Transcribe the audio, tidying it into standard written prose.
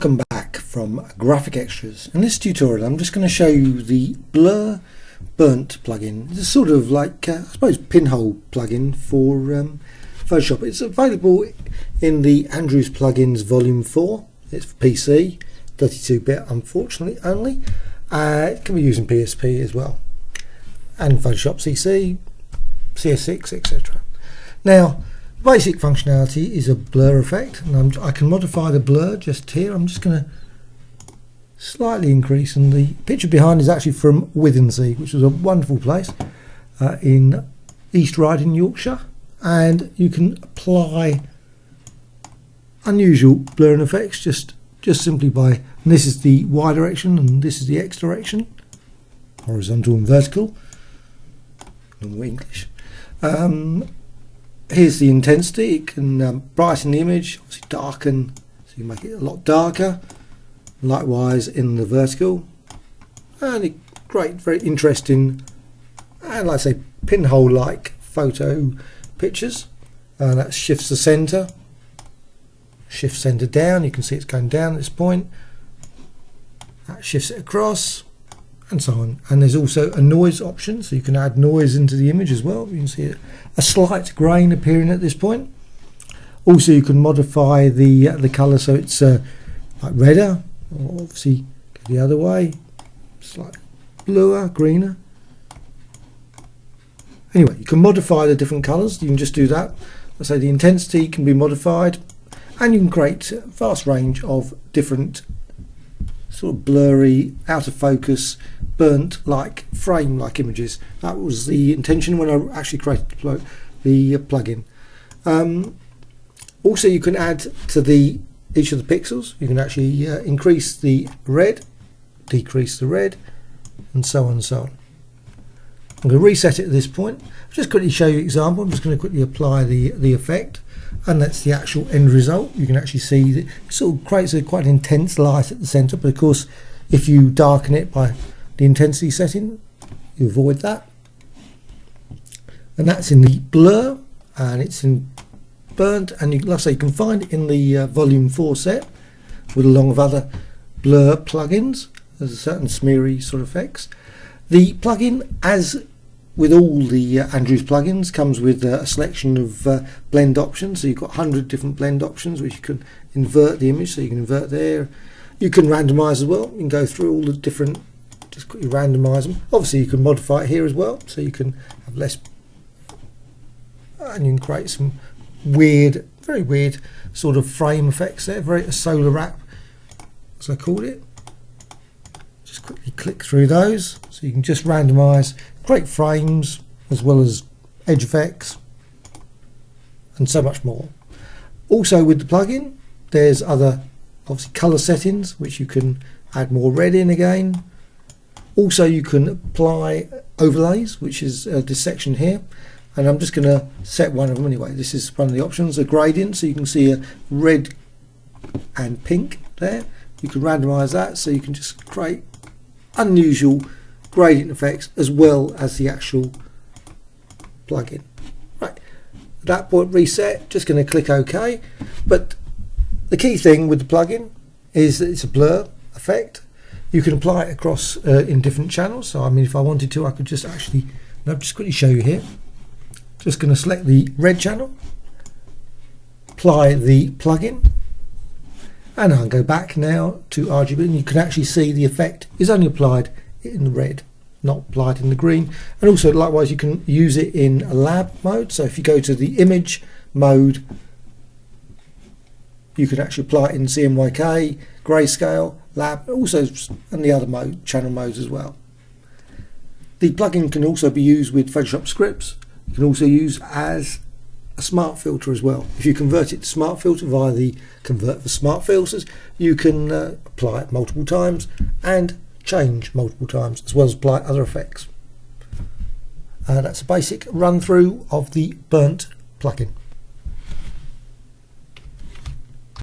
Welcome back from Graphic Extras. In this tutorial I'm just going to show you the Blur Burnt plugin. It's sort of like I suppose pinhole plugin for Photoshop. It's available in the Andrews plugins volume 4. It's for PC, 32-bit unfortunately only. It can be used in PSP as well, and Photoshop CC, CS6, etc. Now, basic functionality is a blur effect, and I can modify the blur just here. I'm just going to slightly increase, and the picture behind is actually from Withensea, which was a wonderful place in East Riding, Yorkshire, and you can apply unusual blurring effects just simply by, and this is the Y direction and this is the X direction, horizontal and vertical, normal English. Here's the intensity. It can brighten the image, obviously darken, so you make it a lot darker. Likewise in the vertical, and great, very interesting, and like I say, pinhole-like photo pictures. That shifts the center, shifts center down. You can see it's going down at this point. That shifts it across, and so on. And there's also a noise option, so you can add noise into the image as well. You can see a slight grain appearing at this point. Also, you can modify the color so it's like redder, or obviously go the other way, slightly bluer, greener. Anyway, you can modify the different colors. You can just do that. Let's say the intensity can be modified, and you can create a vast range of different sort of blurry, out of focus, burnt like frame like images. That was the intention when I actually created the plugin. Also, you can add to each of the pixels. You can actually increase the red, decrease the red, and so on and so on. I'm going to reset it at this point. I'll just quickly show you an example. I'm just going to quickly apply the effect, and that's the actual end result. You can actually see that it sort of creates quite an intense light at the center, but of course if you darken it by the intensity setting, you avoid that. And that's in the blur, and it's in burnt, and like I say, you can find it in the volume 4 set with along with other blur plugins. There's a certain smeary sort of effects. The plugin, as with all the Andrews plugins, comes with a selection of blend options. So you've got 100 different blend options which you can invert the image, so you can invert there. You can randomize as well. You can go through all the different, just quickly randomize them. Obviously you can modify it here as well, so you can have less, and you can create some weird, very weird sort of frame effects there, very a solar wrap as I called it. Just quickly click through those, so you can just randomize, create frames as well as edge effects and so much more. Also with the plugin there's other obviously color settings which you can add more red in again. Also you can apply overlays, which is this section here, and I'm just going to set one of them anyway. This is one of the options, a gradient, so you can see a red and pink there. You can randomize that, so you can just create unusual gradient effects as well as the actual plugin. Right, at that point reset, just going to click OK. But the key thing with the plugin is that it's a blur effect. You can apply it across in different channels. So I mean, if I wanted to, I could just actually, I'll just quickly show you here. Just going to select the red channel, apply the plugin, and I'll go back now to RGB, and you can actually see the effect is only applied in the red, not applied in the green. And also likewise you can use it in a lab mode, so if you go to the image mode you can actually apply it in CMYK, grayscale, lab, also and the other channel modes as well. The plugin can also be used with Photoshop scripts. You can also use as a smart filter as well. If you convert it to smart filter via the convert for smart filters, you can apply it multiple times and change multiple times, as well as apply other effects. That's a basic run through of the Burnt plugin.